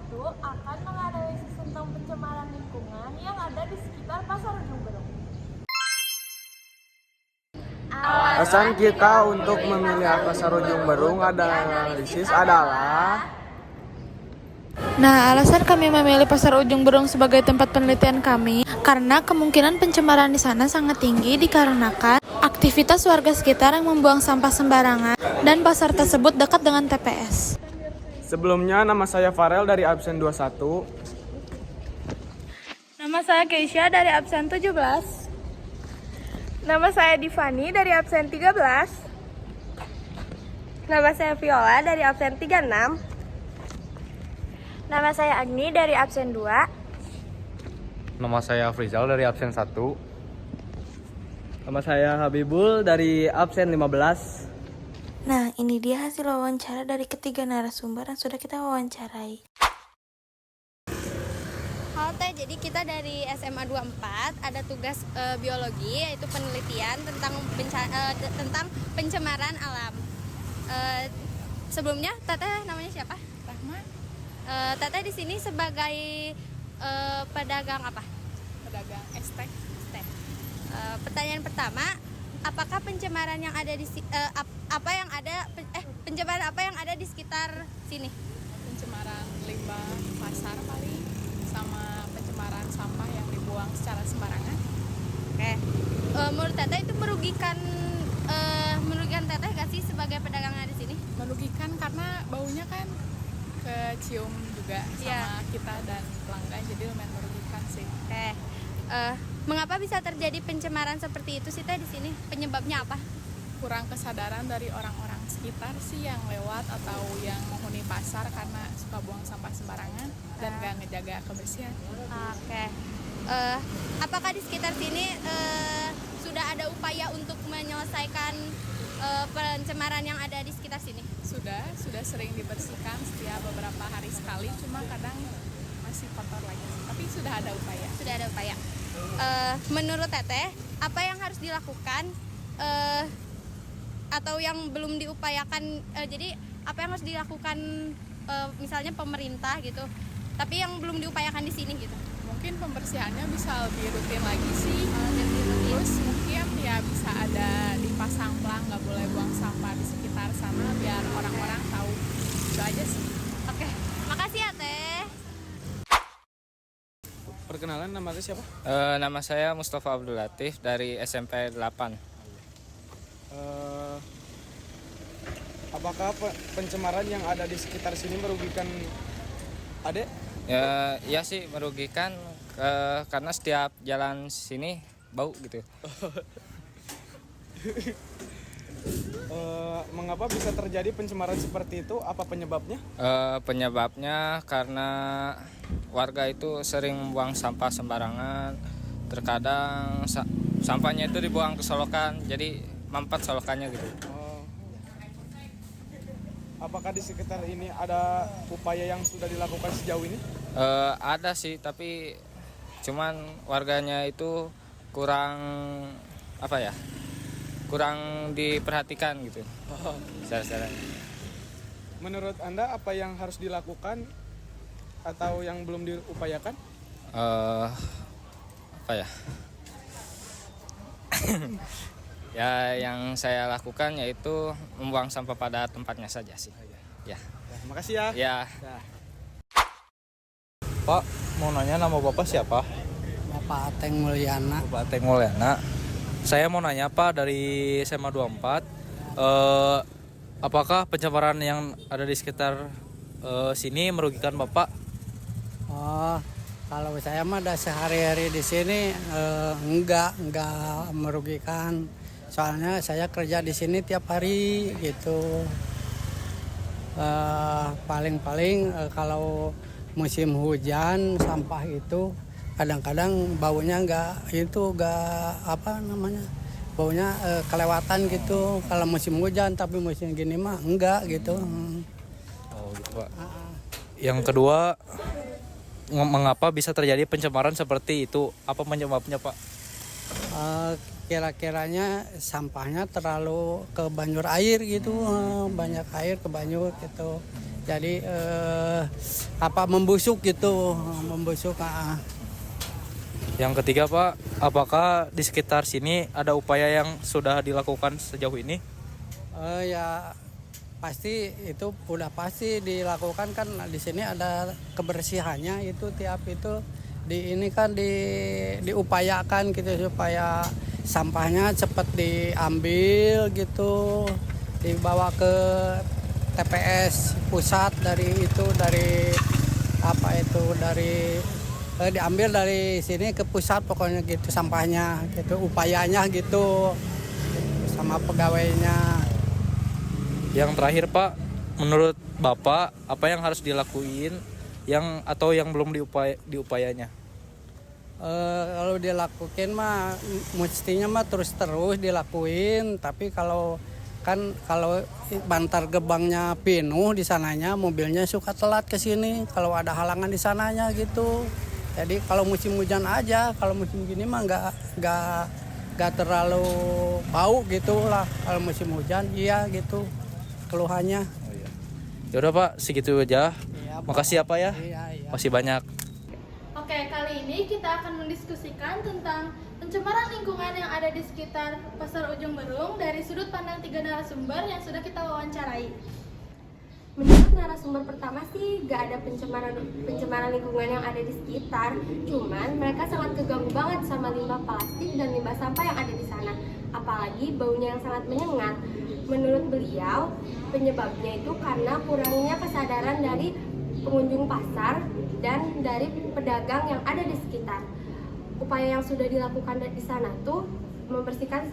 itu akan menganalisis tentang pencemaran lingkungan yang ada di sekitar Pasar Ujung Berung. Alasan kita untuk memilih Pasar Ujung Berung analisis adalah Nah, alasan kami memilih Pasar Ujung Berung sebagai tempat penelitian kami karena kemungkinan pencemaran di sana sangat tinggi dikarenakan aktivitas warga sekitar yang membuang sampah sembarangan dan pasar tersebut dekat dengan TPS. sebelumnya nama saya Farel dari absen 21. Nama saya Keisha dari absen 17. Nama saya Divani dari absen 13. Nama saya Viola dari absen 36. Nama saya Agni dari absen 2. Nama saya Frizal dari absen 1. Nama saya Habibul dari absen 15. Nah, ini dia hasil wawancara dari ketiga narasumber yang sudah kita wawancarai. Halo Teh, jadi kita dari SMA 24 ada tugas biologi, yaitu penelitian tentang pencemaran alam. Sebelumnya Teteh namanya siapa? Rahma. Teteh di sini sebagai pedagang apa? Pedagang estek. Pertanyaan pertama, apakah pencemaran yang ada di pencemaran apa yang ada di sekitar sini? Pencemaran limbah pasar paling, sama pencemaran sampah yang dibuang secara sembarangan. Oke. Menurut Teteh itu merugikan Teteh gak sih sebagai pedagangnya di sini? Merugikan karena baunya kan kecium juga sama kita dan pelanggan, jadi lumayan merugikan sih. Oke. Mengapa bisa terjadi pencemaran seperti itu sih Teh di sini? Penyebabnya apa? Kurang kesadaran dari orang-orang sekitar sih yang lewat atau yang menghuni pasar karena suka buang sampah sembarangan dan gak ngejaga kebersihan. Oke. Apakah di sekitar sini sudah ada upaya untuk menyelesaikan pencemaran yang ada di sekitar sini? Sudah sering dibersihkan setiap beberapa hari sekali, cuma kadang masih kotor lagi. Tapi sudah ada upaya. Sudah ada upaya. Menurut Teteh, apa yang harus dilakukan atau yang belum diupayakan? Jadi apa yang harus dilakukan misalnya pemerintah gitu, tapi yang belum diupayakan di sini gitu? Mungkin pembersihannya bisa lebih rutin lagi sih. Terus mungkin ya bisa ada dipasang pelang, nggak boleh buang sampah di sekitar sana biar orang-orang tahu. Itu aja sih. Oke, makasih ya Teh. Perkenalan, nama Anda siapa? Nama saya Mustafa Abdul Latif dari SMP 8. Apakah pencemaran yang ada di sekitar sini merugikan Adek? Ya sih merugikan karena setiap jalan sini bau gitu. Mengapa bisa terjadi pencemaran seperti itu? Apa penyebabnya? Penyebabnya karena warga itu sering membuang sampah sembarangan. Terkadang sampahnya itu dibuang ke solokan, jadi mampet solokannya gitu. Apakah di sekitar ini ada upaya yang sudah dilakukan sejauh ini? Ada sih, tapi cuman warganya itu kurang kurang diperhatikan gitu. Secara Menurut Anda apa yang harus dilakukan atau yang belum diupayakan? Ya yang saya lakukan yaitu membuang sampah pada tempatnya saja sih. Ya. Terima kasih ya. Ya. Pak, mau nanya nama Bapak siapa? Bapak Ateng Mulyana. Bapak Ateng Mulyana. Saya mau nanya Pak dari SMA 24. Apakah pencemaran yang ada di sekitar sini merugikan Bapak? Oh, kalau saya mah udah sehari-hari di sini enggak merugikan. Soalnya saya kerja di sini tiap hari gitu. Paling-paling kalau musim hujan sampah itu kadang-kadang baunya baunya kelewatan gitu kalau musim hujan, tapi musim gini mah enggak gitu. Oh gitu Pak. Yang kedua, mengapa bisa terjadi pencemaran seperti itu? Apa penyebabnya Pak? Kira-kiranya sampahnya terlalu ke banjir air gitu, banyak air ke banjir gitu. jadi membusuk gitu, membusuk. Yang ketiga Pak, apakah di sekitar sini ada upaya yang sudah dilakukan sejauh ini? Ya pasti itu udah pasti dilakukan, kan di sini ada kebersihannya itu tiap itu di ini kan diupayakan gitu supaya sampahnya cepat diambil gitu, dibawa ke TPS pusat dari diambil dari sini ke pusat pokoknya gitu sampahnya gitu, upayanya gitu sama pegawainya. Yang terakhir Pak, menurut Bapak apa yang harus dilakuin atau yang belum diupayanya? Kalau dilakuin mah mestinya mah terus dilakuin, tapi kalau bantar gebangnya penuh di sananya, mobilnya suka telat ke sini kalau ada halangan di sananya gitu. Jadi kalau musim hujan aja, kalau musim gini mah nggak terlalu bau gitu lah. Kalau musim hujan iya gitu keluhannya. Yaudah Pak, segitu aja. Iya, Makasih ya Pak ya. Iya. Masih banyak. Oke, kali ini kita akan mendiskusikan tentang pencemaran lingkungan yang ada di sekitar Pasar Ujung Berung dari sudut pandang 3 narasumber yang sudah kita wawancarai. Menurut narasumber pertama sih gak ada pencemaran lingkungan yang ada di sekitar, cuman mereka sangat keganggu banget sama limbah plastik dan limbah sampah yang ada di sana, apalagi baunya yang sangat menyengat. Menurut beliau, penyebabnya itu karena kurangnya kesadaran dari pengunjung pasar dan dari pedagang yang ada di sekitar. Upaya yang sudah dilakukan di sana tuh membersihkan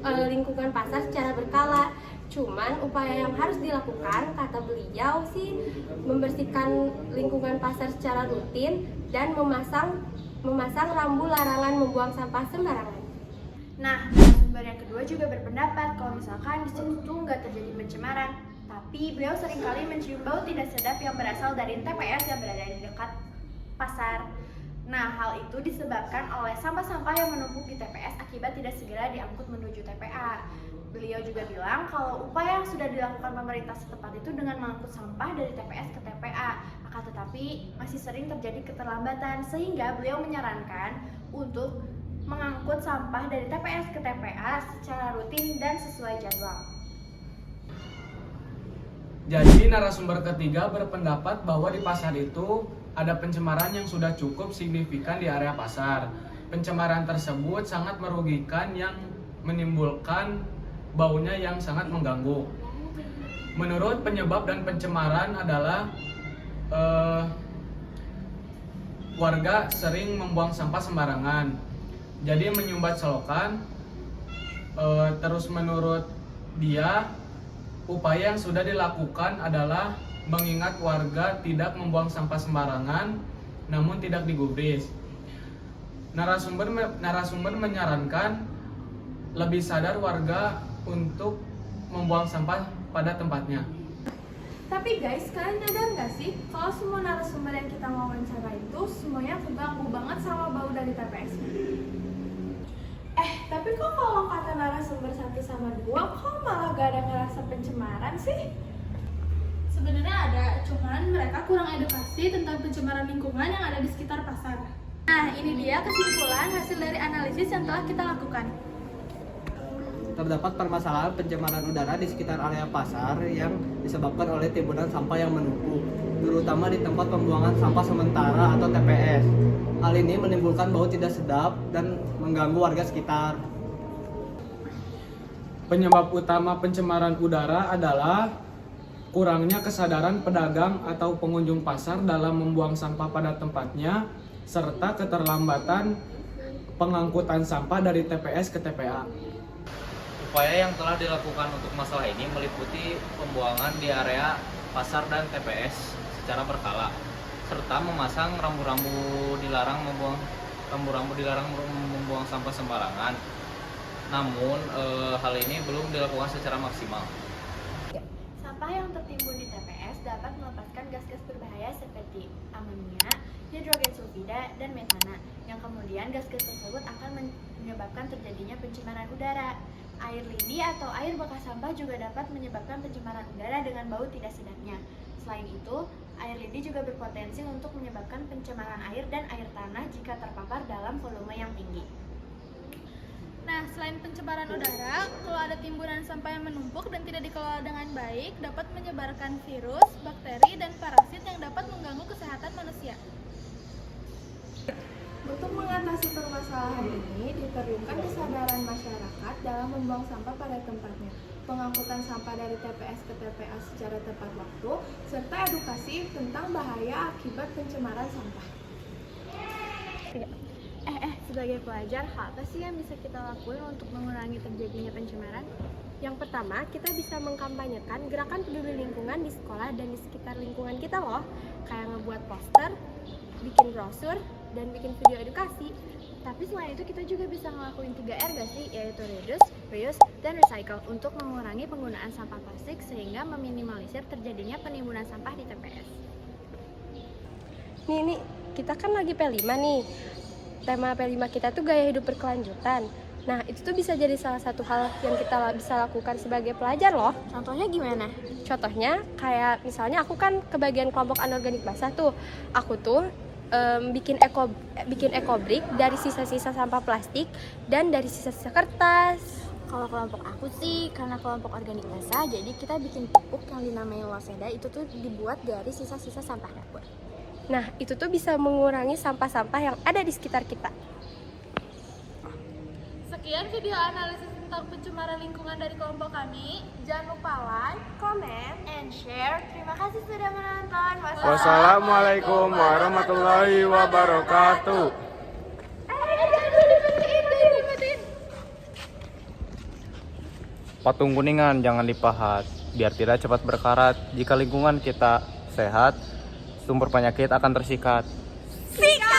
lingkungan pasar secara berkala. Cuman upaya yang harus dilakukan, kata beliau sih, membersihkan lingkungan pasar secara rutin dan memasang rambu larangan membuang sampah sembarangan. Nah, narasumber yang kedua juga berpendapat kalau misalkan di sini tuh nggak terjadi pencemaran, tapi beliau seringkali mencium bau tidak sedap yang berasal dari TPS yang berada di dekat pasar. Nah, hal itu disebabkan oleh sampah-sampah yang menumpuk di TPS akibat tidak segera diangkut menuju TPA. Beliau juga bilang kalau upaya yang sudah dilakukan pemerintah setempat itu dengan mengangkut sampah dari TPS ke TPA, akan tetapi masih sering terjadi keterlambatan, sehingga beliau menyarankan untuk mengangkut sampah dari TPS ke TPA secara rutin dan sesuai jadwal. Jadi narasumber ketiga berpendapat bahwa di pasar itu ada pencemaran yang sudah cukup signifikan di area pasar. Pencemaran tersebut sangat merugikan yang menimbulkan baunya yang sangat mengganggu. Menurut penyebab dan pencemaran adalah warga sering membuang sampah sembarangan, jadi menyumbat selokan. Terus menurut dia, upaya yang sudah dilakukan adalah mengingat warga tidak membuang sampah sembarangan, namun tidak digubris. Narasumber menyarankan lebih sadar warga untuk membuang sampah pada tempatnya. Tapi guys, kalian nyadar nggak sih kalau semua narasumber yang kita wawancara itu semuanya keganggu banget sama bau dari TPS? Tapi kok kalau kata narasumber 1 sama 2 kok malah gak ada ngerasa pencemaran sih? Sebenarnya ada, cuman mereka kurang edukasi tentang pencemaran lingkungan yang ada di sekitar pasar. Nah, ini dia kesimpulan hasil dari analisis yang telah kita lakukan. Terdapat permasalahan pencemaran udara di sekitar area pasar yang disebabkan oleh timbunan sampah yang menumpuk, terutama di tempat pembuangan sampah sementara atau TPS. Hal ini menimbulkan bau tidak sedap dan mengganggu warga sekitar. Penyebab utama pencemaran udara adalah kurangnya kesadaran pedagang atau pengunjung pasar dalam membuang sampah pada tempatnya, serta keterlambatan pengangkutan sampah dari TPS ke TPA. Upaya yang telah dilakukan untuk masalah ini meliputi pembuangan di area pasar dan TPS secara berkala, serta memasang rambu-rambu dilarang membuang sampah sembarangan. Namun hal ini belum dilakukan secara maksimal. Sampah yang tertimbun di TPS dapat melepaskan gas-gas berbahaya seperti amonia, hidrogen sulfida, dan metana, yang kemudian gas-gas tersebut akan menyebabkan terjadinya pencemaran udara. Air lidi atau air bekas sampah juga dapat menyebabkan pencemaran udara dengan bau tidak sedapnya. Selain itu, air lidi juga berpotensi untuk menyebabkan pencemaran air dan air tanah jika terpapar dalam volume yang tinggi. Nah, selain pencemaran udara, kalau ada timbunan sampah yang menumpuk dan tidak dikelola dengan baik, dapat menyebarkan virus, bakteri, dan parasit yang dapat mengganggu kesehatan manusia. Untuk mengatasi permasalahan ini, diperlukan kesadaran masyarakat dalam membuang sampah pada tempatnya, pengangkutan sampah dari TPS ke TPA secara tepat waktu, serta edukasi tentang bahaya akibat pencemaran sampah. Sebagai pelajar, hal apa sih yang bisa kita lakuin untuk mengurangi terjadinya pencemaran? Yang pertama, kita bisa mengkampanyekan gerakan peduli lingkungan di sekolah dan di sekitar lingkungan kita loh. Kayak ngebuat poster, bikin brosur, dan bikin video edukasi. Tapi selain itu kita juga bisa ngelakuin 3R gak sih? Yaitu reduce, reuse, dan recycle untuk mengurangi penggunaan sampah plastik sehingga meminimalisir terjadinya penimbunan sampah di TPS. Nih, kita kan lagi P5 nih. Tema P5 kita tuh gaya hidup berkelanjutan. Nah, itu tuh bisa jadi salah satu hal yang kita bisa lakukan sebagai pelajar loh. Contohnya gimana? Contohnya kayak misalnya aku kan kebagian kelompok anorganik basah tuh. Aku tuh bikin ekobrik dari sisa-sisa sampah plastik dan dari sisa-sisa kertas. Kalau kelompok aku sih, karena kelompok organik basah, jadi kita bikin pupuk yang dinamai Loseda itu tuh dibuat dari sisa-sisa sampah dapur. Nah, itu tuh bisa mengurangi sampah-sampah yang ada di sekitar kita. Sekian video analisis tentang pencemaran lingkungan dari kelompok kami. Jangan lupa like, Comment, and share. Terima kasih sudah menonton. Wassalamualaikum warahmatullahi wabarakatuh. Patung kuningan jangan dipahat, biar tidak cepat berkarat. Jika lingkungan kita sehat, sumber penyakit akan tersikat. sikat!